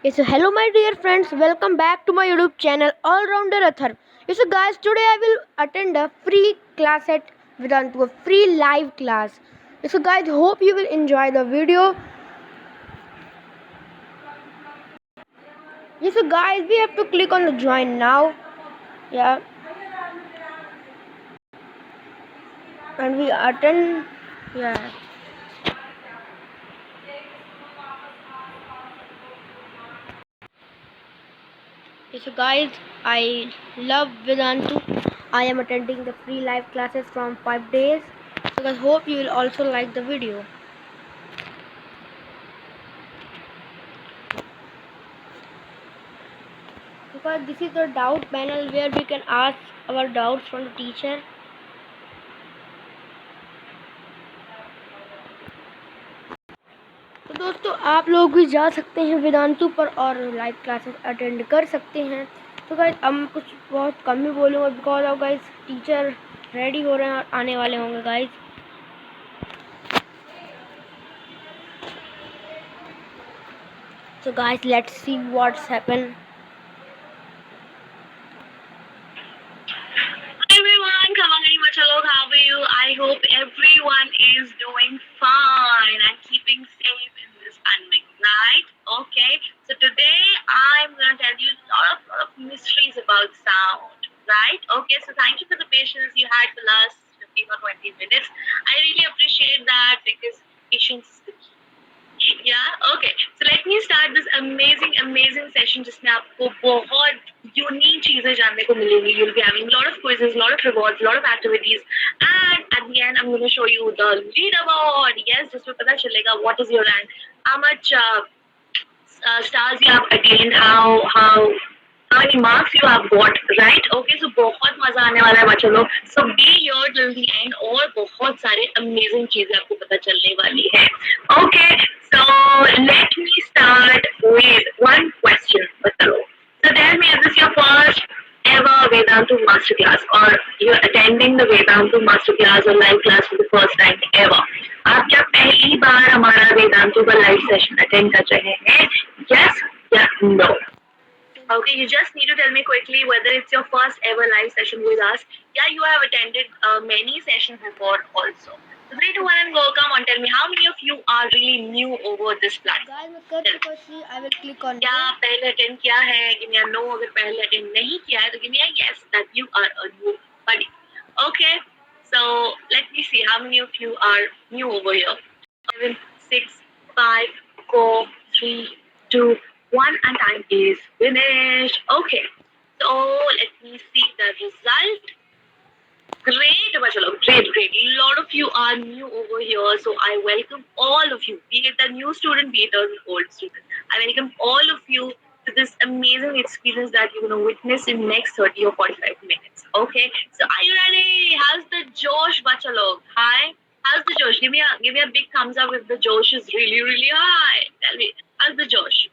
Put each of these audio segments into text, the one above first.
Yes, so hello my dear friends, welcome back to my YouTube channel All-Rounder Athar. Yes, so guys, today I will attend a free class at Vedantu, a free live class. Yes, so guys, hope you will enjoy the video. Yes, so guys, we have to click on the join now. Yeah, and we attend. Yeah. Yes, so guys, I love Vedantu. I am attending the free live classes from 5 days. So guys, hope you will also like the video. Because this is the doubt panel where we can ask our doubts from the teacher. तो दोस्तों आप लोग भी जा सकते हैं वेदांतु पर और लाइव क्लासेस अटेंड कर सकते हैं. तो गाइस हम कुछ बहुत कम ही बोलूँगा because of guys teacher ready हो रहे हैं और आने वाले होंगे guys. So guys, let's see what's happened. Hi everyone, Kamangani Machalok, how are you? I hope everyone is doing fine and keeping safe in this pandemic, right? Okay, so today I'm going to tell you a lot of mysteries about sound, right? Okay, so thank you for the patience you had for the last 15 or 20 minutes. I really appreciate that because patience is the key. Yeah, okay. So let me start this amazing session जिसमें आपको बहुत unique चीजें जानने को मिलेंगी. You'll be having a lot of quizzes, a lot of rewards, a lot of activities, and at the end I'm going to show you the leaderboard. Yes, जिसमें पता चलेगा what is your rank, how much stars you have attained, how many marks you have got, right? Okay, so बहुत मजा आने वाला है बच्चों लोग. So be here till the end और बहुत सारे amazing चीजें आपको पता चलने वाली है. Okay, so let me start with one question, बच्चों. So tell me, is this your first ever Vedantu masterclass or you're attending the Vedantu masterclass or live class for the first time ever? आप क्या पहली बार हमारा वेदांतु का live session attend कर रहे हैं? Yes या no? Okay, you just need to tell me quickly whether it's your first ever live session with us. Yeah, you have attended many sessions before also. So 3, 2, 1 and go. Come on, tell me how many of you are really new over this platform? Guys, मैं कर चुका हूँ. I will click on. क्या पहले attend किया है? Give me a no. अगर पहले अटेंड नहीं किया है तो give me a yes that you are a new buddy. Okay, so let me see how many of you are new over here. 7, 6, 5, 4, 3, 2, 1 and time is finished. Okay, so let me see the result. Great, Bachalo. Great. A lot of you are new over here, so I welcome all of you, be it a new student, be it an old student. I welcome all of you to this amazing experience that you're going to witness in next 30 or 45 minutes. Okay, so are you ready? How's the Josh, Bachalo? Hi. How's the Josh? Give me a big thumbs up if the Josh is really high. Tell me, how's the Josh?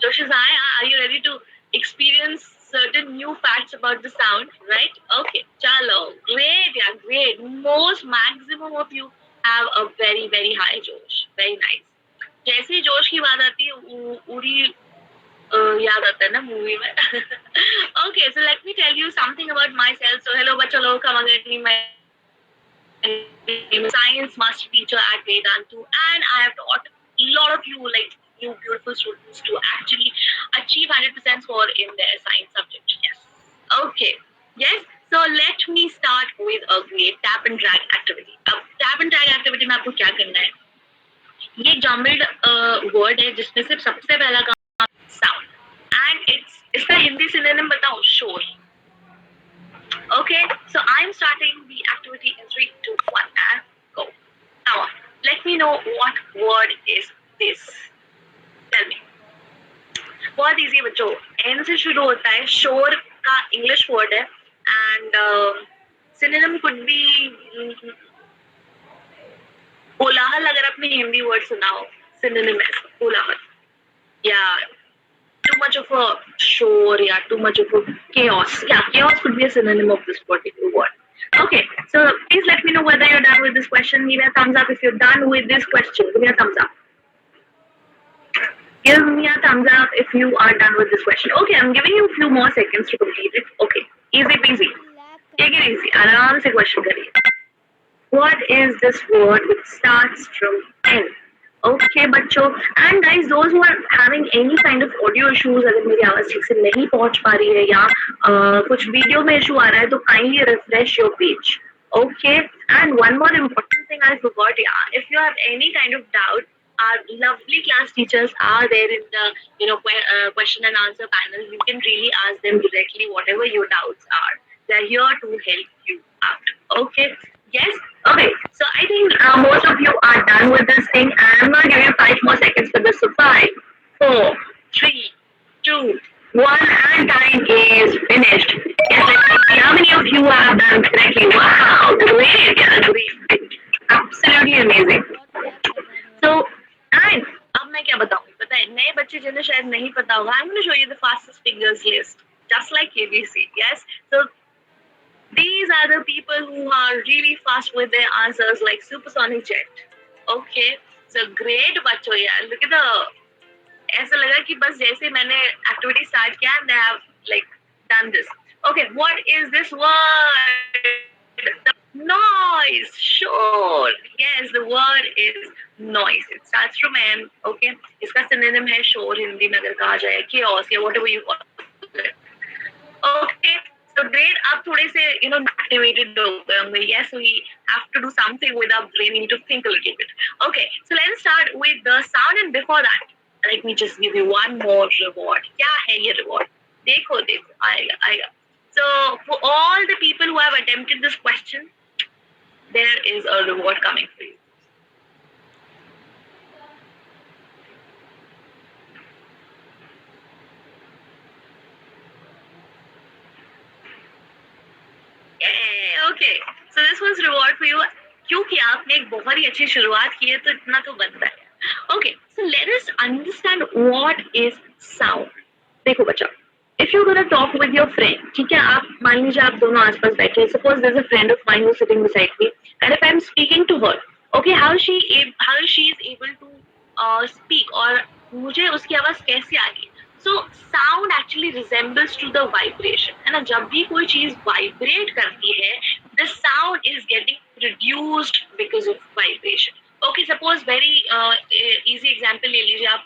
Josh is high. Are you ready to experience certain new facts about the sound? Right? Okay. Chalo. Great. Yeah. Great. Most maximum of you have a very high Josh. Very nice. जैसे ही जोश की बात आती है उरी याद आता है ना मूवी में. Okay, so let me tell you something about myself. So hello बच्चों लोग, come again. My science master teacher at Vedantu, and I have taught a lot of you, like you beautiful students, to actually achieve 100% score in their science subject. Yes. Okay. Yes. So let me start with a great tap and drag activity. अब tap and drag activity में आपको क्या करना है? ये jumbled word है जिसमें सिर्फ सबसे पहला काम sound, and इसका हिंदी synonym बताओ, शोर. Okay, so I'm starting the activity in 3, 2, 1 and go. Now, let me know what word is this. Tell me. बहुत easy है बच्चों. N से शुरू होता है. शोर का English word है and synonym could be कोलाहल. अगर आपने हिंदी word सुना हो, synonym है कोलाहल. Yeah. Too much of a shore, yeah, too much of a chaos. Yeah, chaos could be a synonym of this particular word. Okay, so please let me know whether you're done with this question. Give me a thumbs up if you're done with this question. Give me a thumbs up. Give me a thumbs up if you are done with this question. Okay, I'm giving you a few more seconds to complete it. Okay, easy peasy. Take it easy. आराम से question करिए. What is this word which starts from N? Okay, बच्चों. And guys, those who are having any kind of audio issues, अगर मेरी आवाज ठीक से नहीं पहुंच पा रही है या कुछ वीडियो में इशू आ रहा है तो kindly refresh your page. Okay. And one more important thing I forgot. Yeah, if you have any kind of doubt, our lovely class teachers are there in the question and answer panel. You can really ask them directly whatever your doubts are. They're here to help you out. Okay. Yes. Okay. So I think most of you are done with this thing. I'm gonna give you 5 more seconds for this. So 5, 4, 3, 2, 1, and time is finished. Yes, let's see how many of you have done correctly. Wow, great, yeah, great. Absolutely amazing. So, and अब मैं क्या बताऊँ? पता है नए बच्चे जिन्हें शायद नहीं पता होगा. I'm going to show you the fastest fingers list, just like ABC. Yes. So these are the people who are really fast with their answers, like supersonic jet. Okay. So great बच्चों यार. Look at the ऐसा लगा कि बस जैसे मैंने activity start किया and I have like done this. Okay, what is this word? The noise. Sure. Yes, the word is noise. It starts from N. Okay. इसका synonym है शोर हिंदी में अगर कहा जाए chaos या whatever you call it. Okay. So great. अब थोड़े से activated हो गए होंगे. Yes, we have to do something with our brain. We need to think a little bit. Okay. So let's start with the sound, and before that, let me just give you one more reward. क्या है ये reward? देखो देखो आएगा आएगा. So for all the people who have attempted this question, there is a reward coming for you. Yay, okay. So this was reward for you. क्योंकि आपने एक बहुत ही अच्छी शुरुआत की है तो इतना तो बनता है. Okay, so let us understand what is sound. देखो बच्चा, if you're gonna talk with your friend, ठीक है, आप मान लीजिए आप दोनों आसपास बैठे हैं. Suppose there's a friend of mine who's sitting beside me, and if I'm speaking to her, okay, how she is able to speak और मुझे उसकी आवाज कैसे आ रही है. So sound actually resembles to the vibration. है ना, जब भी कोई चीज vibrate करती है, the sound is getting produced because of vibration. Okay, suppose very easy example ले लीजिए आप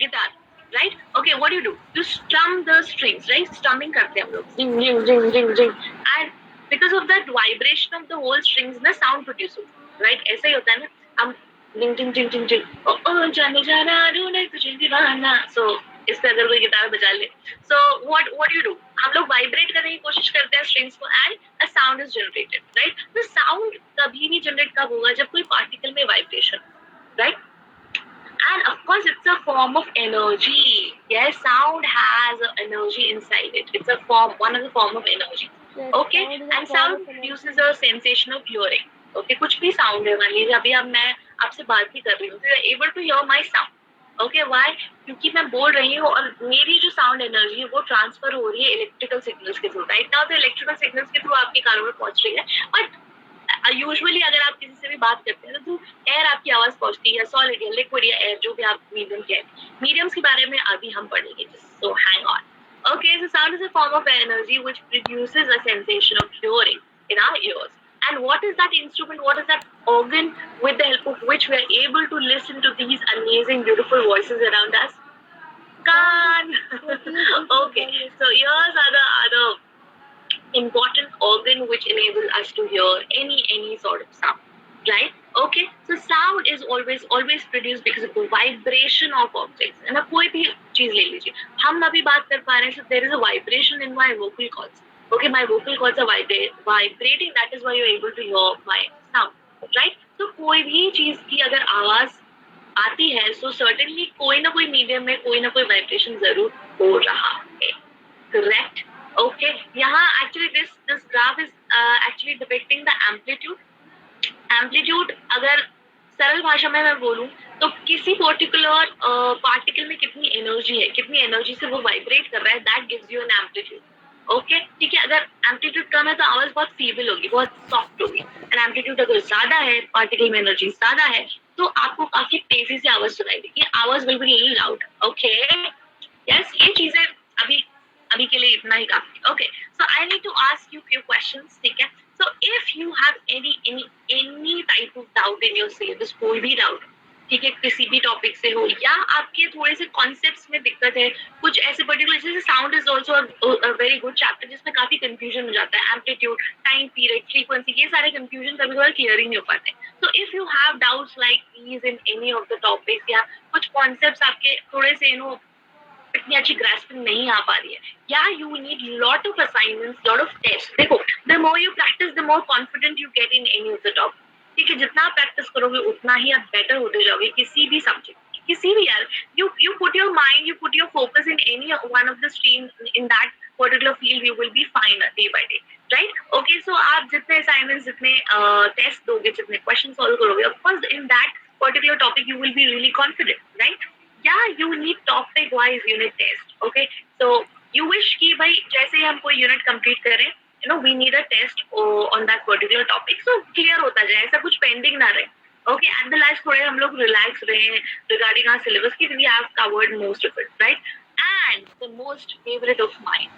guitar. Right? Okay, what do? You strum the strings, right? Strumming करते हैं हम लोग. Ding, ding, ding, ding, ding. And because of that vibration of the whole strings, ना sound produce होता है. Right? ऐसा ही होता है ना. हम ding, ding, ding, ding, ding. Oh, जाने जाना ढूंढे तुझे दीवाना. So इस पे अगर कोई गिटार बजा ले. So what do you do? हम लोग vibrate करने की कोशिश करते हैं strings को and a sound is generated, right? The sound कभी भी generate कब होगा जब कोई particle में vibration, right? And of course, it's a form of energy. Yes, sound has energy inside it. It's a form, one of the form of energy. Yes, Okay, and sound produces a sensation of hearing. Okay, कुछ भी sound है, मान लीजिए अभी अब मैं आपसे बात भी कर रही हूँ, so you're able to hear my sound. Okay, why? क्योंकि मैं बोल रही हूँ और मेरी जो sound energy है वो transfer हो रही है electrical signals के through. Right now, the electrical signals के through आपके कानों में पहुँच रही है, but यूजुअली अगर आप किसी से भी बात करते हैं तो एयर आपकी आवाज पहुंचती है, सॉलिड या लिक्विड या एयर, जो भी आप मीडियम के मीडियम्स के बारे में अभी हम पढ़ेंगे. So hang on. Okay, so sound is a form of energy which produces a sensation of hearing in our ears. And what is that instrument? What is that organ with the help of which we are able to listen to these amazing, beautiful voices around us? Kaan. Okay, so ears are the important organ which enables us to hear any sort of sound, right? Okay, so sound is always produced because of the vibration of objects. है ना, कोई भी चीज ले लीजिए, हम अभी बात कर पा रहे हैं, so there is a vibration in my vocal cords. Okay, my vocal cords are vibrating. That is why you're able to hear my sound, right? So कोई भी चीज की अगर आवाज आती है, so certainly कोई ना कोई मीडियम में कोई ना कोई वाइब्रेशन जरूर हो रहा है. Correct? Okay, यहाँ actually this graph is actually depicting the amplitude. Amplitude अगर सरल भाषा में मैं बोलूँ तो किसी पर्टिकुलर पार्टिकल में कितनी एनर्जी है, कितनी एनर्जी से वो वाइब्रेट कर रहा है, that gives you an amplitude. Okay, ठीक है. अगर एम्पलीट्यूड कम है तो आवाज बहुत फीबल होगी, बहुत सॉफ्ट होगी. एंड एम्पलीट्यूड अगर ज्यादा है, पार्टिकल में एनर्जी ज्यादा है, तो आपको काफी तेजी से आवाज सुनाई देगी, आवाज will be little loud. Okay, yes, ये चीजें अभी अभी के लिए इतना ही काफी. Okay, so I need to ask you few questions, ठीक है. So if you have any type of doubt in your syllabus, कोई भी डाउट, ठीक है, किसी भी टॉपिक से हो, या आपके थोड़े से कॉन्सेप्ट्स में दिक्कत है, कुछ ऐसे पर्टिकुलर, जैसे sound is also a very good chapter जिसमें काफी कंफ्यूजन हो जाता है, एम्पलीट्यूड, टाइम पीरियड, फ्रीक्वेंसी, ये सारे कंफ्यूजन कभी कभार क्लियर ही नहीं हो पाते. तो if you have doubts like these in any of the topics, या कुछ कॉन्सेप्ट्स आपके थोड़े से इतनी अच्छी ग्रास्पिंग नहीं आ पा रही है, या you need lot of assignments, lot of test. देखो, the more you practice the more confident you get in any of the topic. ठीक है, जितना आप प्रैक्टिस करोगे उतना ही आप बेटर होते जाओगे किसी भी सब्जेक्ट, किसी भी यार. You put your mind, you put your focus in any one of the stream in that particular field, you will be fine day by day, right. Okay, so आप जितने असाइनमेंट्स, जितने टेस्ट दोगे, जितने question solve करोगे, of course in that particular topic you will be really confident, right. Yeah, you need topic wise unit test. Okay, so you wish कि भाई जैसे ही हम कोई यूनिट कंप्लीट करें, we need a test on that particular topic, so clear होता जाए, ऐसा कुछ पेंडिंग ना रहे. Okay, at the last थोड़े हम लोग रिलैक्स रहे regarding our syllabus कि we have covered most of it, right. And the most favorite of mine,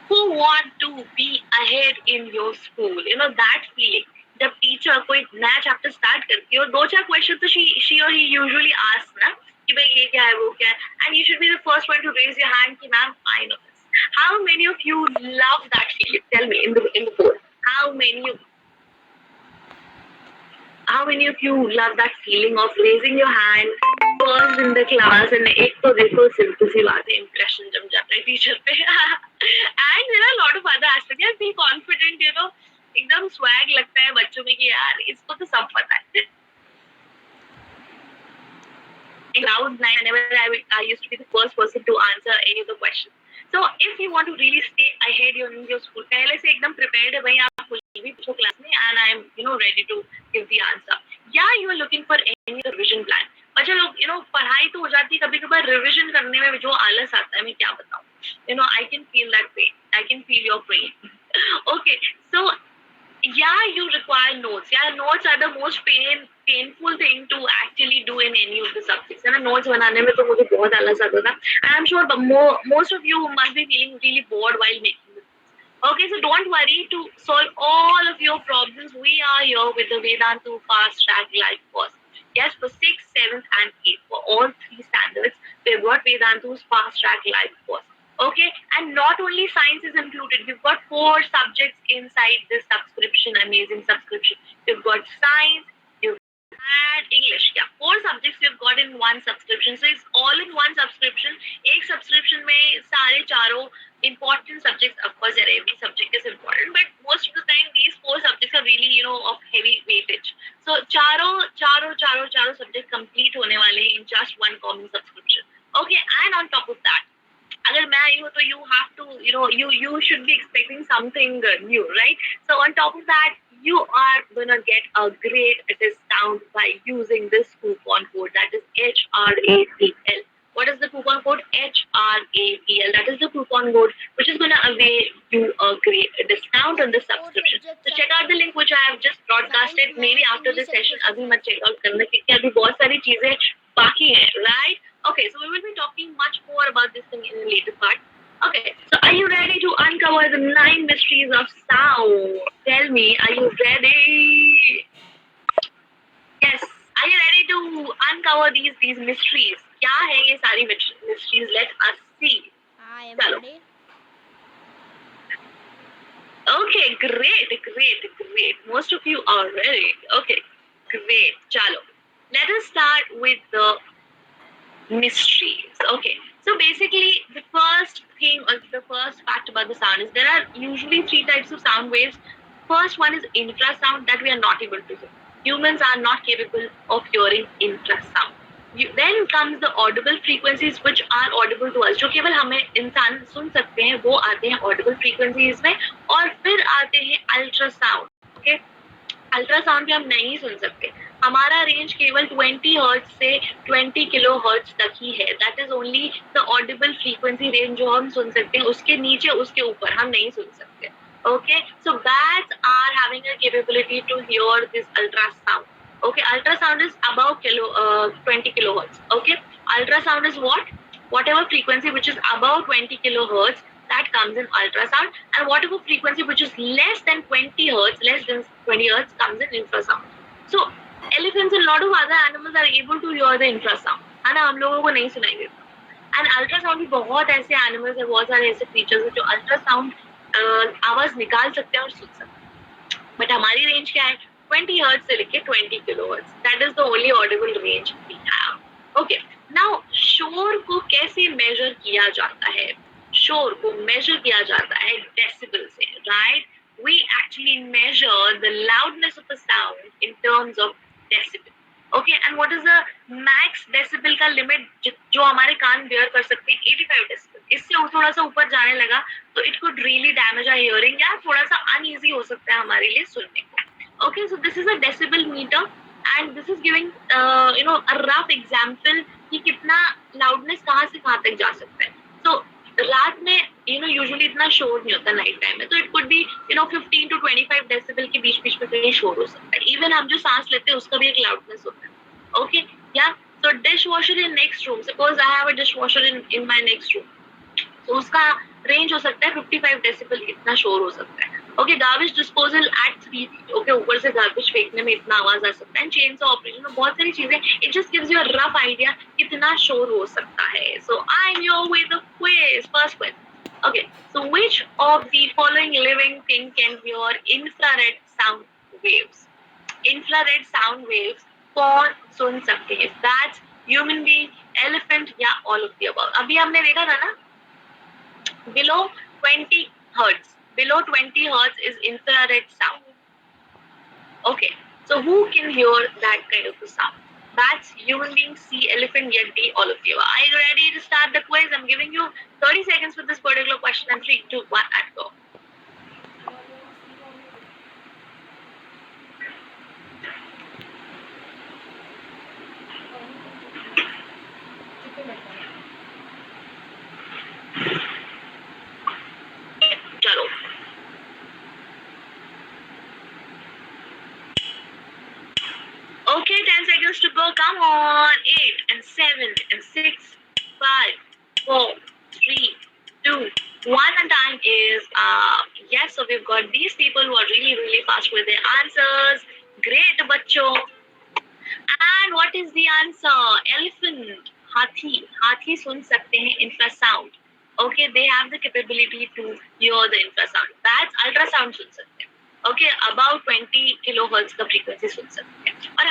who want to be ahead in your school, that feeling जब teacher कोई नया chapter start करती है और 2-4 क्वेश्चन तो she or he usually asks ना कि भाई ये क्या है, वो क्या है, and you should be the first one to raise your hand कि ma'am I know this. How many of you love that feeling? Tell me in the poll. How many of you love that feeling of raising your hand first in the class, and एक तो देखो simple सी बात है, impression जम जाता है teacher पे. And there are a lot of other aspects. Yeah, be confident, एकदम स्वैग लगता है बच्चों में कि यार इसको तो सब पता है. In cloud nine, whenever I used to be the first person to answer any of the questions. So if you want to really stay ahead in your school, पहले से एकदम prepared है भाई, आप कुछ भी पूछो क्लास में, and I'm ready to give the answer. Yeah, you are looking for any revision plan. बच्चे लोग पढ़ाई तो हो जाती है, कभी कभार रिविजन करने में जो आलस आता है, मैं क्या बताऊँ. I can feel that pain. I can feel your pain. Okay, so yeah, you require notes. Yeah, notes are the most painful thing to actually do in any of the subjects. है ना, notes बनाने में तो मुझे बहुत आलस आता था. And I'm sure most of you must be feeling really bored while making this. Okay, so don't worry. To solve all of your problems, we are here with the Vedantu Fast Track Live course. Yes, for 6th, 7th, and 8th, for all 3 standards, we've got Vedantu's Fast Track Live course. Okay, and not only science is included, we've got 4 subjects inside this subscription, amazing subscription. You've got science, you've had English. Yeah, 4 subjects you've got in one subscription. So it's all in one subscription. एक subscription में सारे चारों important subjects, of course every subject is important, but most of the time these 4 subjects are really of heavy weightage. So चारों subject complete होने वाले हैं in just one common subscription. Okay, and on top of that, अगर मैं आई हूँ तो you have to you should be expecting something new, right? So on top of that, you are gonna get a great discount by using this coupon code, that is HRAPL. What is the coupon code? HRAPL. That is the coupon code which is gonna avail you a great discount on the subscription. So check out the link which I have just broadcasted. Maybe after this session अभी मत check out करना क्योंकि अभी बहुत सारी चीजें बाकी हैं, right? Okay, so we will be talking much more about this thing in the later part. Okay, so are you ready to uncover the 9 mysteries of sound? Tell me, are you ready? Yes, are you ready to uncover these mysteries? क्या है ये सारी mysteries? Let us see. I am Chalo. ready. Okay, great. Most of you are ready. Okay, great. Chalo. Let us start with the mysteries. Okay, so basically the first thing or the first fact about the sound is there are usually 3 types of sound waves. First one is infrasound that we are not able to hear. Humans are not capable of hearing infrasound. Then comes the audible frequencies which are audible to us, जो केवल हमें इंसान सुन सकते हैं, वो आते हैं audible frequencies में. और फिर आते हैं ultrasound. Okay, अल्ट्रासाउंड भी हम नहीं सुन सकते, हमारा रेंज केवल 20 हर्ट्ज से 20 किलो हर्ट्ज तक ही है. That is only the Audible frequency range जो हम सुन सकते हैं, उसके नीचे उसके ऊपर हम नहीं सुन सकते. Okay, so bats are having a capability to hear this ultrasound. Okay, ultrasound is above 20 kilohertz. Okay, ultrasound is what? Whatever frequency which is above 20 kilohertz, that comes in ultrasound, and whatever frequency which is less than 20 hertz, less than 20 hertz, comes in infrasound. So elephants and a lot of other animals are able to hear the infrasound, है ना, हम लोगों को नहीं सुनाई देता. And ultrasound भी बहुत ऐसे एनिमल्स है, बहुत सारे ऐसे फीचर्स है जो अल्ट्रासाउंड आवाज निकाल सकते हैं और सुन सकते हैं. बट हमारी रेंज क्या है? 20 हर्ट्ज से लेके 20 kilohertz. That is the only audible range we have. Okay, now शोर को कैसे मेजर किया जाता है? शोर को मेजर किया जाता है डेसिबल से, right? We actually measure the loudness of the sound in terms of decibel. Okay, and what is the max decibel का लिमिट जो हमारे कान बेयर कर सकते हैं? 85 डेसिबल. इससे थोड़ा सा ऊपर जाने लगा तो it could really damage our hearing या थोड़ा सा अनईजी हो सकता है हमारे लिए सुनने को. Okay, so this is a decibel meter and this is giving a rough example कि कितना लाउडनेस कहाँ से कहाँ तक जा सकता है. सो रात में यूजुअली इतना शोर नहीं होता नाइट टाइम में, तो it could be 15 to 25 decibel के बीच बीच में कहीं शोर हो सकता है. इवन हम जो सांस लेते हैं उसका भी एक लाउडनेस होता है. Okay, yeah so dishwasher in next room, suppose I have a dishwasher in my next room, तो उसका रेंज हो सकता है 55 डेसिबल, इतना शोर हो सकता है. Okay, garbage disposal at 3 feet. Okay, ऊपर से गार्बेज फेंकने में इतना आवाज आ सकता है. चेन से ऑपरेशन में बहुत सारी चीजें, it just gives you a rough idea कितना शोर हो सकता है. So I am your with the quiz. First quiz. Okay, so which of the following living thing can hear infrared sound waves? Infrared sound waves कौन सुन सकते हैं? That's human being, elephant या ऑल ऑफ द अबव. अभी हमने देखा था ना, below 20 hertz. Below 20 hertz is infrared sound. Okay, so who can hear that kind of a sound? Bats, human beings, C, elephant, yet D, all of you. Are you ready to start the quiz? I'm giving you 30 seconds for this particular question, and 3, 2, 1, and go. चलो. Okay, 10 seconds to go. Come on. 8 and 7 and 6, 5, 4, 3, 2, 1. And time is up. Yes, so we've got these people who are really, really fast with their answers. Great, bachcho. And what is the answer? Elephant. Hathi. Hathi sun sakte hain infrasound. Okay, they have the capability to hear the infrasound. That's ultrasound sun sakte hain. Okay, about 20 kilohertz का frequency सुन सकते हैं. और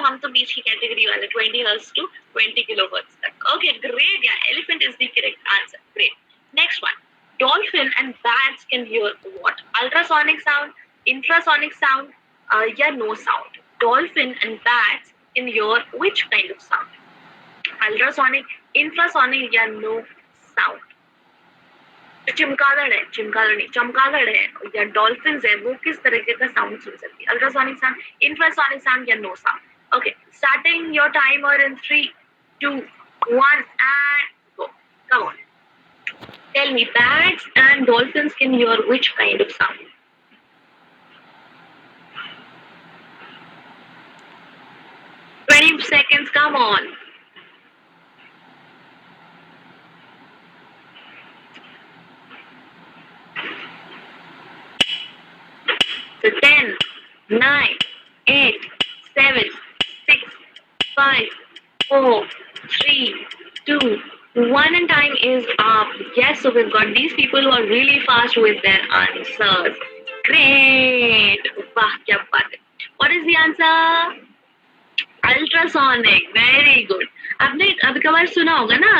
हम तो बीच की category वाले 20 hertz to 20 kilohertz तक. Okay, great. Yeah elephant is the correct answer. Great. Next one. Dolphin and bats can hear what? Ultrasonic sound, infrasonic sound या no sound? Dolphin and bats can hear which kind of sound? Ultrasonic, infrasonic या no sound? चिमगादड़ है, चिमगादड़ नहीं, चमगादड़ है या dolphins है, वो किस तरीके का साउंड सुन सकती है? अल्ट्रासोनिक साउंड, इंफ्रासोनिक साउंड या no sound? Okay, starting your timer in 3, 2, 1 and go. Come on. Tell me, bats and dolphins can hear which kind of sound? Seconds, come on. So 10, 9, 8, 7, 6, 5, 4, 3, 2, 1 and time is up. Yes, so we've got these people who are really fast with their answers. Great. Wow, kya baat hai. What is the answer? Ultrasonic. Very good. आपने अभी कभार सुना होगा ना,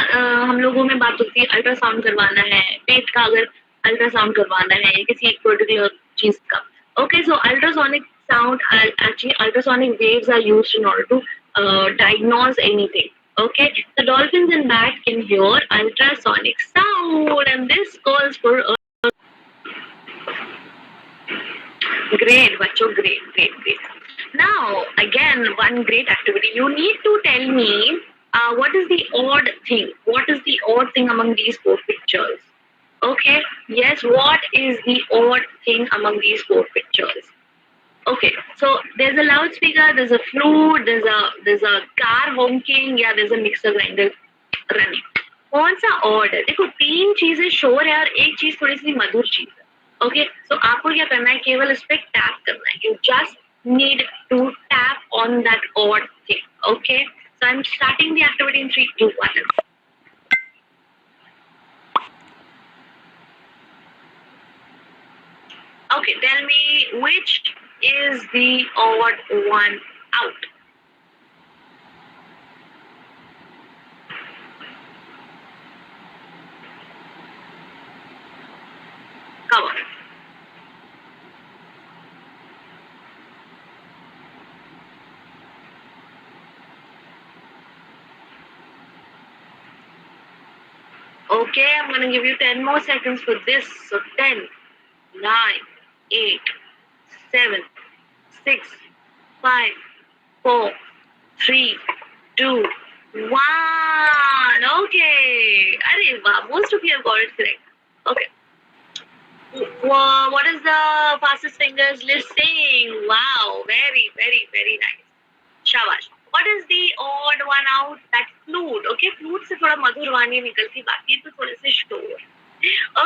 हम लोगों में बात होती है अल्ट्रासाउंड करवाना है, पेट का अगर अल्ट्रासाउंड करवाना है या किसी एक पर्टिकुलर चीज का. Okay, so ultrasonic sound, actually ultrasonic waves are used in order to diagnose anything. Okay, the dolphins and bats can hear ultrasonic sound, and this calls for a great, bacho, great. Now, again, one great activity. You need to tell me what is the odd thing. What is the odd thing among these 4 pictures? Okay, yes, what is the odd thing among these 4 pictures? Okay, so there's a loudspeaker, there's a flute, there's a car honking, या there's a mixer grinder running. कौन सा odd है? देखो तीन चीजें शोर है और एक चीज थोड़ी सी मधुर चीज है. ओके, सो आपको क्या करना है? केवल इस पे टैप करना है. You just need to tap on that odd thing. Okay, so I am starting the activity in 3, 2, 1. Okay, tell me which is the odd one out. Come on. Okay, I'm gonna give you 10 more seconds for this. So 10, 9, 8, 7, 6, 5, 4, 3, 2, 1. Okay. Arey, wow, most of you have got it correct. Okay. What is the fastest fingers listing? Wow, very, very, very nice. Shabash. What is the odd one out? That flute. Okay, flute से थोड़ा मधुर वाणी निकलती, बाकी तो थोड़े से शोर.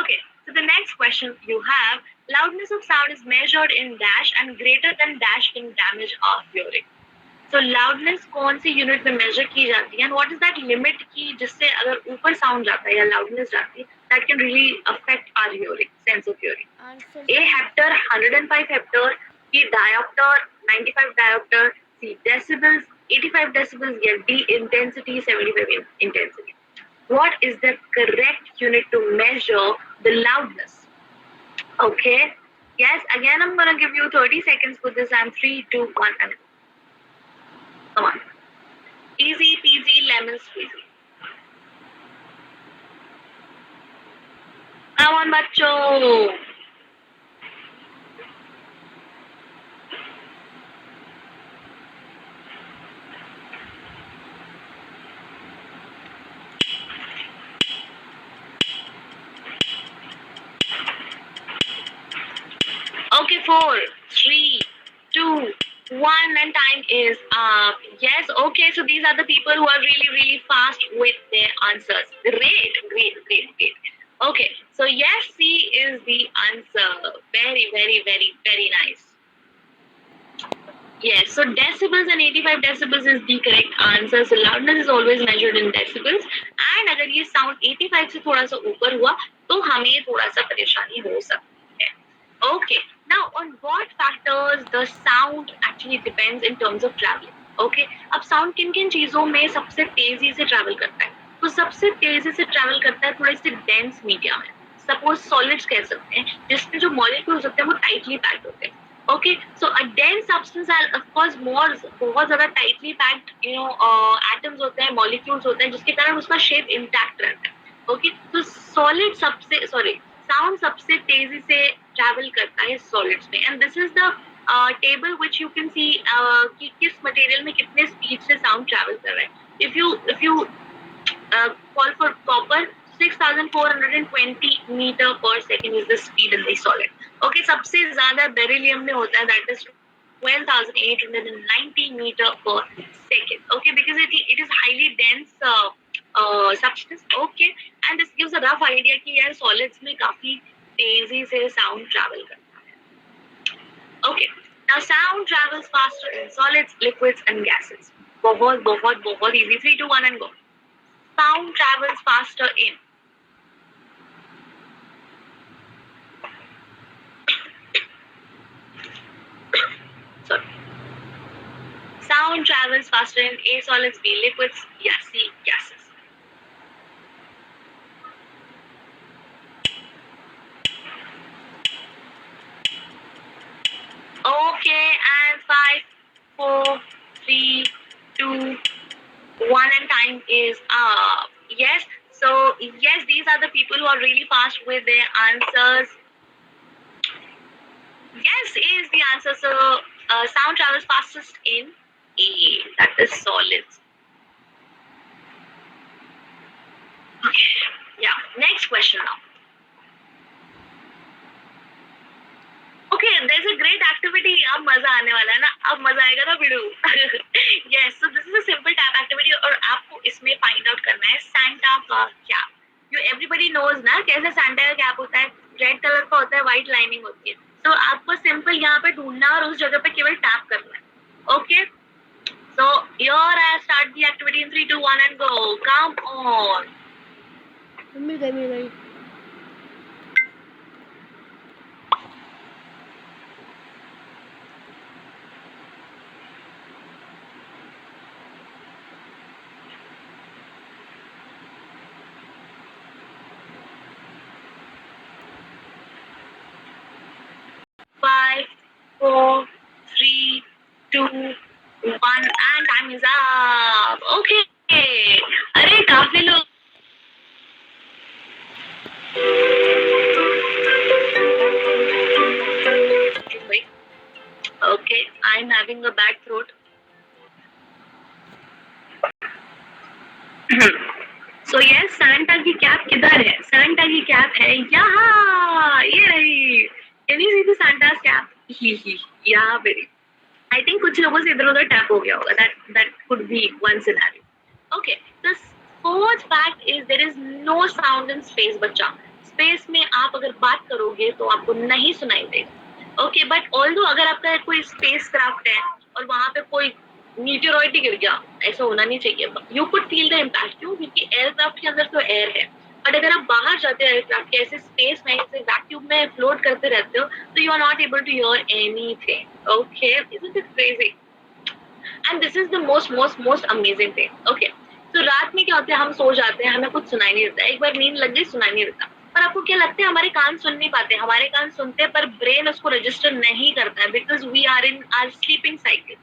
Okay, so the next question you have, loudness of sound is measured in dash and greater than dash can damage our hearing. So loudness कौन सी unit में मेजर की जाती है, and what is that limit की जिससे अगर ऊपर sound जाता है या loudness जाती है, that can really affect our hearing, sense of hearing. Answer. A heptar 105 heptar, B diopter 95 diopter, C decibels 85 decibels, या D intensity 75 intensity. What is the correct unit to measure the loudness? Okay. Yes, again I'm gonna give you 30 seconds for this, and 3, 2, 1, and come on. Easy peasy lemon squeezy. Come on, बच्चों. Okay, 4, 3, 2, 1, and time is up. Yes, okay, so these are the people who are really, really fast with their answers. Great, great, great, great. Okay, so yes, C is the answer. Very, very, very, very nice. Yes, so decibels and 85 decibels is the correct answer. So loudness is always measured in decibels. And अगर ये sound 85 से थोड़ा सा ऊपर हुआ तो हमें थोड़ा सा परेशानी हो सकती है. Okay, now on what factors the sound actually depends in terms of traveling. Okay, अब sound किन किन चीजों में सबसे तेजी से travel करता है? तो सबसे तेजी से travel करता है थोड़े से dense media में. Suppose solids कह सकते हैं, जिसमें जो molecules होते हैं वो tightly packed होते हैं. Okay, so a dense substance are of course more बहुत ज़्यादा tightly packed atoms होते हैं, molecules होते हैं, जिसके कारण उसका shape intact रहता है. Okay, so solid sound सबसे तेजी से travel करता है solids में, and this is the table which you can see कि किस material में कितने speed से sound travel कर रहा है. If you call for copper, 6,420 meter per second is the speed in the solid. Okay, सबसे ज़्यादा beryllium में होता है, that is 12,890 meter per second. Okay, because it is highly dense substance. Okay, and this gives a rough idea कि यार solids में काफी तेजी से sound travel करता है. Okay, now sound travels faster in solids, liquids, and gases. बहुत easy. 3, 2, 1, and go. Sound travels faster in sound travels faster in A solids, B liquids, yeah, C gases. Okay, and 5, 4, 3, 2, 1, and time is up. Yes, so yes, these are the people who are really fast with their answers. Yes, A is the answer. So sound travels fastest in A, that is solids. Okay, yeah, next question now. Okay, there's a great activity activity अब मजा आने वाला है ना, अब मजा आएगा ना बिड़ू। Yes, so this is a simple tap activity और आपको इसमें फाइंड आउट करना है सैंटा का कैप। यू एवरीबडी नोज ना कैसे सैंटा का कैप होता है, रेड कलर का होता है, व्हाइट लाइनिंग होती है। तो आपको सिंपल यहाँ पे ढूंढना और उस जगह पे केवल टैप करना है। Okay, so here I start the activity in 3, 2, 1 and go. Come on. मिल गई मिल गई। Five, four, three, two, one, and time is up. Okay. अरे काफी लोग Okay, I'm having a bad throat. So yes, Santa की cap किधर है? Santa की cap है यहाँ, ये रही। Can you see the Santa's cap? यहाँ पे। I think कुछ लोगों से इधर उधर टैप हो गया होगा. That could be one scenario. Okay, the fourth fact is there is no sound in space, बच्चा. Space में आप अगर बात करोगे तो आपको नहीं सुनाई देगा. Okay, but although अगर आपका कोई स्पेस क्राफ्ट है और वहाँ पे कोई मीटियोरॉइड गिर गया, ऐसा होना नहीं चाहिए. You could feel the impact. क्यों? क्योंकि एयरक्राफ्ट के अंदर तो एयर है, बट अगर आप बाहर जाते हो एयरक्राफ्ट के ऐसे स्पेस में, ऐसे वैक्यूम में फ्लोट करते रहते हो, तो you are not able to hear anything. Okay, isn't it crazy? And this is the most amazing thing. Okay, तो रात में क्या होता है, हम सो जाते हैं, हमें कुछ सुनाई नहीं देता. एक बार नींद लग गई, सुनाई नहीं देता. पर आपको क्या लगता है, हमारे कान सुन नहीं पाते? हमारे कान सुनते हैं पर ब्रेन उसको रजिस्टर नहीं करता है, because we are in our sleeping cycle.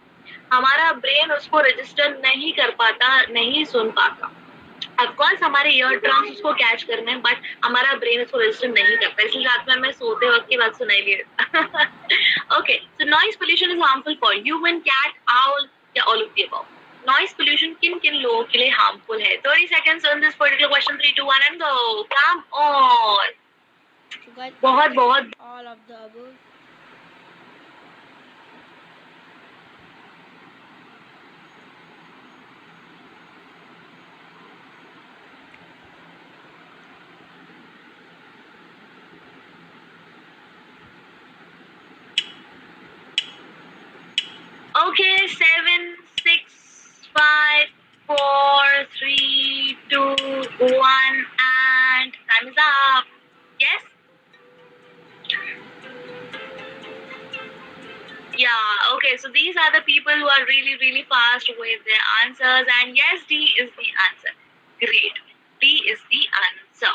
हमारा ब्रेन उसको रजिस्टर नहीं कर पाता, नहीं सुन पाता. ऑफकोर्स हमारे ईयर ड्रम्स उसको कैच करने हैं, बट हमारा ब्रेन उसको रजिस्टर नहीं करता, इसलिए रात में हमें सोते वक्त की बात सुनाई नहीं देता. Okay, so noise pollution is harmful for human, cat, owl या all of the above. Noise pollution किन किन लोगों के लिए हार्मफुल है? 30 seconds on this particular question. 3, 2, 1 and go. Come on. बहुत बहुत All of the above. Okay, 7, 6, 5, 4, 3, 2, 1, and time is up. Yes? Yeah, okay, so these are the people who are really fast with their answers, and yes, D is the answer. Great. D is the answer.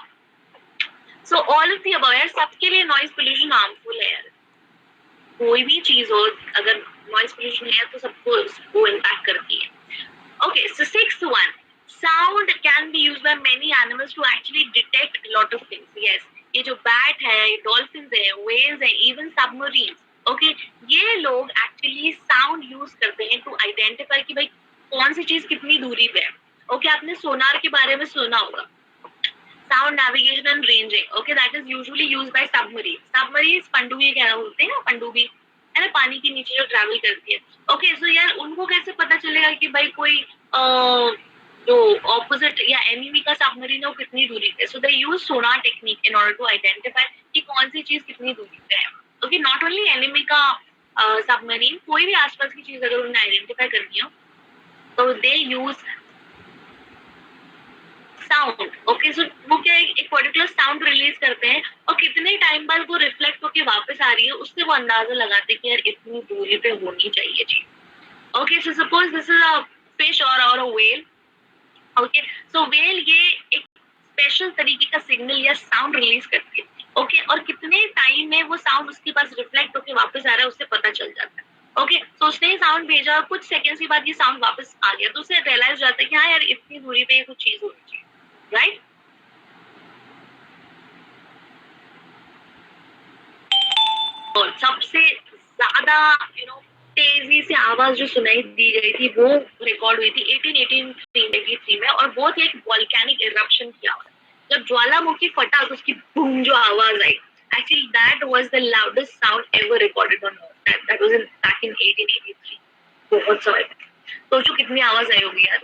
So all of the above, यार सबके लिए noise pollution harmful है यार. कोई भी चीज हो, अगर नॉइज पोल्यूशन है तो सबको उसको इम्पैक्ट करती है. Okay, so 6th one, sound can be used by many animals to actually detect lot of things. Yes, ये जो बैट है, डॉल्फिन्स है, व्हेल्स है, इवन सबमरीन्स, ओके, ये लोग एक्चुअली साउंड यूज करते हैं टू आइडेंटिफाई कि भाई कौन सी चीज कितनी दूरी पे है. ओके, आपने सोनार के बारे में सुना होगा. Sound navigation and ranging. Okay, that is usually used by submarine. Submarines पंडुबी क्या बोलते हैं ना, पंडुबी है ना, पानी के नीचे जो ट्रैवल करती है. ओके, सो यार उनको कैसे पता चलेगा कि भाई कोई जो ऑपोजिट या एनिमी का सबमरीन है वो कितनी दूरी पे? So they use sonar technique in order to identify कि कौन सी चीज कितनी दूरी पे है. ओके, नॉट ओनली एनिमी का सबमरीन, कोई भी आसपास की चीज अगर उन्हें आइडेंटिफाई करनी हो तो दे यूज साउंड. ओके, सो वो क्या एक पर्टिकुलर साउंड रिलीज करते हैं और कितने टाइम बाद वो रिफ्लेक्ट होके वापस आ रही है, उससे वो अंदाजा लगाते हैं कि यार इतनी दूरी पे होनी चाहिए जी. Okay, so suppose this is a fish और a whale. Okay, so whale ये एक स्पेशल तरीके का सिग्नल या साउंड रिलीज करती है. ओके, और कितने टाइम में वो साउंड उसके पास रिफ्लेक्ट होके वापस आ रहा है उससे पता चल जाता है. ओके, तो उसने साउंड भेजा, कुछ सेकंड्स के बाद ये साउंड वापस आ गया, तो उसे रियलाइज हो जाता है कि हाँ यार इतनी दूरी पे कुछ चीज होनी चाहिए. राइट? और सबसे ज्यादा तेजी से आवाज जो सुनाई दी गई थी वो रिकॉर्ड हुई थी 1883 में, और वो थी एक वॉल्केनिक इरप्शन की आवाज. जब ज्वालामुखी फटा तो उसकी बूम जो आवाज आई, actually that was the loudest sound ever recorded on earth. that was in back in 1883. बहुत समय सोचो कितनी आवाज आई होगी यार.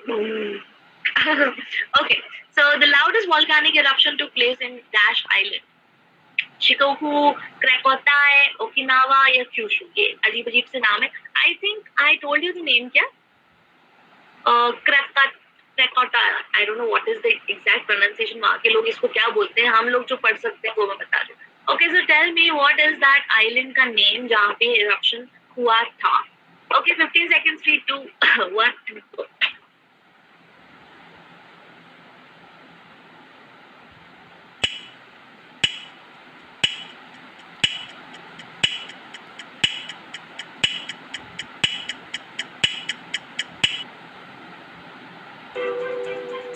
Okay, so the loudest volcanic eruption took place in Dash Island. Shikoku, Krakatoa, Okinawa या Kyushu. ये अजीब अजीब से नाम है. I think I told you the name क्या? Krakatoa. I don't know what is the exact pronunciation. वहाँ के लोग इसको क्या बोलते हैं. हम लोग जो पढ़ सकते हैं वो मैं बता रही हूँ. Okay, so tell me what is that island का name जहाँ पे eruption हुआ था. Okay, 15 seconds, 3, 2, 1, and go.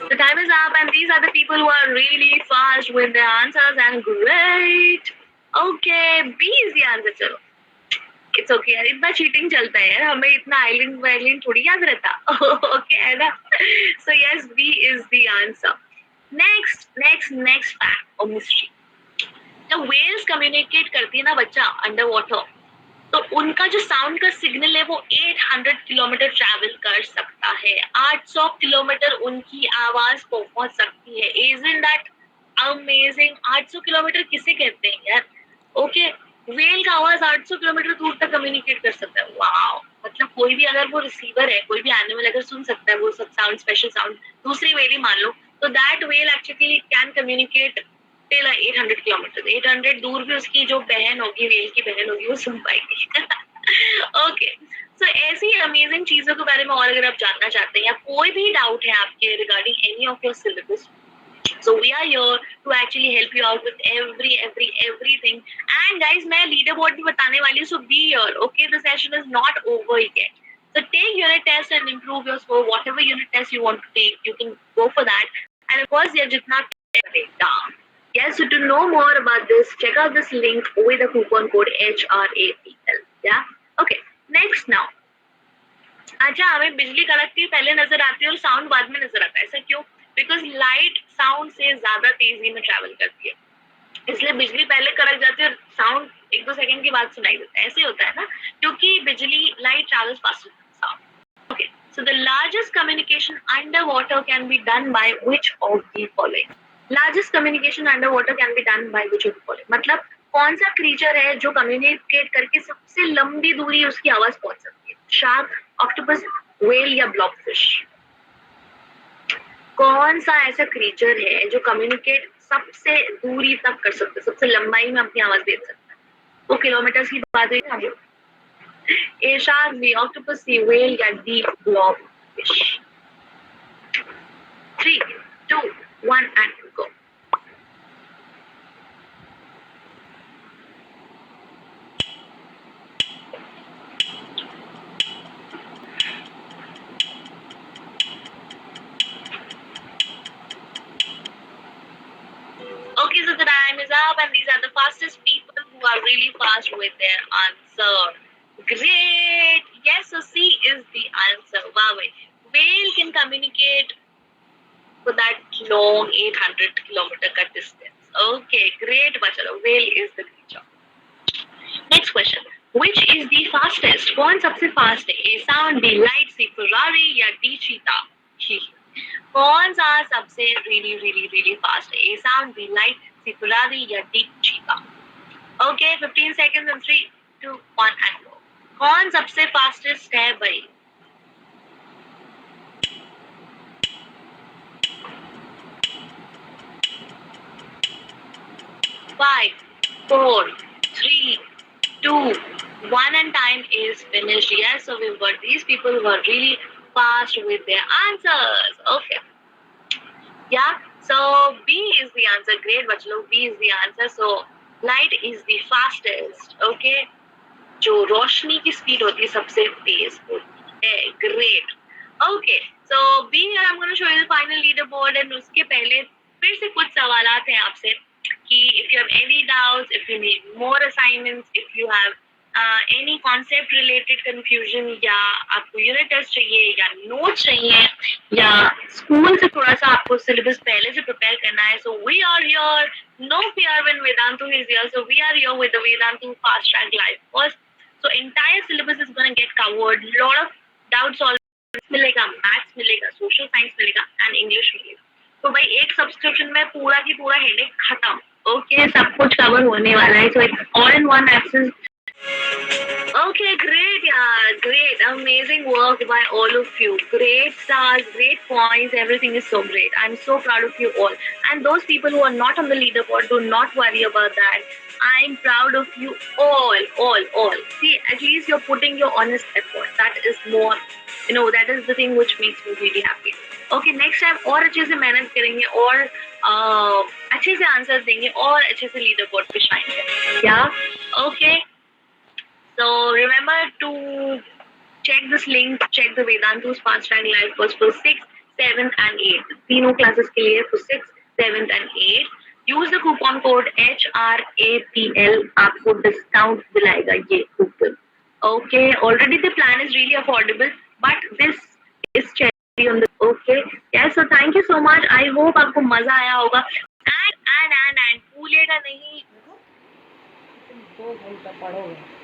The time is up, and these are the people who are really fast with their answers and great. Okay, B is the answer. चलो. It's okay यार, इतना cheating चलता है यार, हमें इतना island थोड़ी याद रहता. Okay है ना? So yes, B is the answer. Next fact or mystery. जब whales communicate करती है ना बच्चा underwater, तो उनका जो साउंड का सिग्नल है वो 800 किलोमीटर ट्रैवल कर सकता है. 800 किलोमीटर उनकी आवाज पहुंच सकती है. Isn't that amazing? 800 किलोमीटर किसे कहते हैं यार? ओके, वेल का आवाज 800 किलोमीटर दूर तक कम्युनिकेट कर सकता है. वाओ, मतलब कोई भी अगर वो रिसीवर है, कोई भी एनिमल अगर सुन सकता है वो सब साउंड, स्पेशल साउंड, दूसरी वेल ही मान लो, तो that well actually can communicate till 800 kilometre. 800 दूर भी उसकी जो बहन होगी, वेल की बहन होगी, वो सुन पाएगी. ओके, सो ऐसी अमेजिंग चीजों के बारे में और अगर आप जानना चाहते हैं या कोई भी डाउट है आपके regarding any of your syllabus, so we are here to actually help you out with everything. And guys, मैं leader board भी बताने वाली हूँ, so be here. Okay, the session is not over yet. So take unit test and improve your score. Whatever unit test you want to take, you can go for that. And of course, ये जितना down. Yes, so to know more about this, check out this link with the coupon code HRAPL. Yeah. Okay. Next now. अच्छा, हमें बिजली कड़कती है पहले नजर आती है और साउंड बाद में नजर आता है. ऐसा क्यों? बिकॉज लाइट साउंड से ज्यादा तेजी में ट्रैवल करती है, इसलिए बिजली पहले कड़क जाती है और साउंड 1-2 सेकंड के बाद सुनाई देता है. ऐसे होता है ना, क्योंकि बिजली light travels faster than sound. Okay, so the largest communication under water can be done by which of the following. Largest communication under water can be done by which of the following, मतलब कौन सा creature है जो communicate करके सबसे लंबी दूरी उसकी आवाज पहुंच सकती है. शार्क, ऑक्टोपस, व्हेल या ब्लॉबफिश. कौन सा ऐसा क्रीचर है जो कम्युनिकेट सबसे दूरी तक कर सकता है, सबसे लंबाई में अपनी आवाज भेज सकता है. वो किलोमीटर्स की बात हुई ना. ए शार्क, बी ऑक्टोपस, सी व्हेल या D ब्लॉबफिश. 3, 2, 1 and go. Okay, so the time is up, and these are the fastest people who are really fast with their answer. Great. Yes, so C is the answer. Wow. Whale can communicate for that long 800 kilometer cut distance. Okay, great. Bachalo. Whale is the creature. Next question. Which is the fastest? कौन सबसे fast है? A sound, B light, C Ferrari या D cheetah? कौन सा सबसे really fast है? A sound, B light, C Ferrari या D cheetah? Okay, 15 seconds and 3, 2, 1 and go. कौन सबसे fastest है भाई? Five, 4, 3, 2, 1 and time is finished. Yes, so we've got these people who are really fast with their answers. Okay. Yeah, so B is the answer. Great, bachalo. B is the answer. So light is the fastest. Okay. जो रोशनी की speed होती है सबसे तेज होती है. Great. Okay. So B here I'm going to show you the final leaderboard, and उसके पहले फिर से कुछ सवालात हैं आपसे कि if you have any doubts, if you need more assignments, if you have any concept related confusion, या आपको यूनिट टेस्ट चाहिए या नोट्स चाहिए या स्कूल से थोड़ा सा आपको सिलेबस पहले से प्रिपेयर करना है, so we are here. No fear when Vedantu is here. So we are here with the Vedantu Fast Track Live course. So entire syllabus is going to get covered. Lot of doubts all मिलेगा, maths मिलेगा, social science मिलेगा and English मिलेगा. तो भाई एक subscription में पूरा की पूरा हेडेक खत्म. ओके, सब कुछ कवर होने वाला है. So it's all in one access. Okay, great, yeah, great, amazing work by all of you. Great stars, great points, everything is so great. I'm so proud of you all. And those people who are not on the leaderboard, do not worry about that. I'm proud of you all. See, at least you're putting your honest effort. That is more, that is the thing which makes me really happy. Okay, next time और अच्छे से मेहनत करेंगे और अच्छे से answer देंगे और अच्छे से लीडर बोर्ड पे शाइन करेंगे. Yeah, okay. So remember to check this link, check the Vedantu's Fast Track Live course for 6th, 7th and 8th. तीनों classes के लिए for 6th, 7th and 8th. Use the coupon code HRAPL. आपको discount दिलाएगा ये coupon. Okay, already the plan is really affordable, but this is cherry on the. Okay, yeah. So thank you so much. I hope आपको मजा आया होगा. And भूलिएगा नहीं. 2 घंटा पढ़ोगे.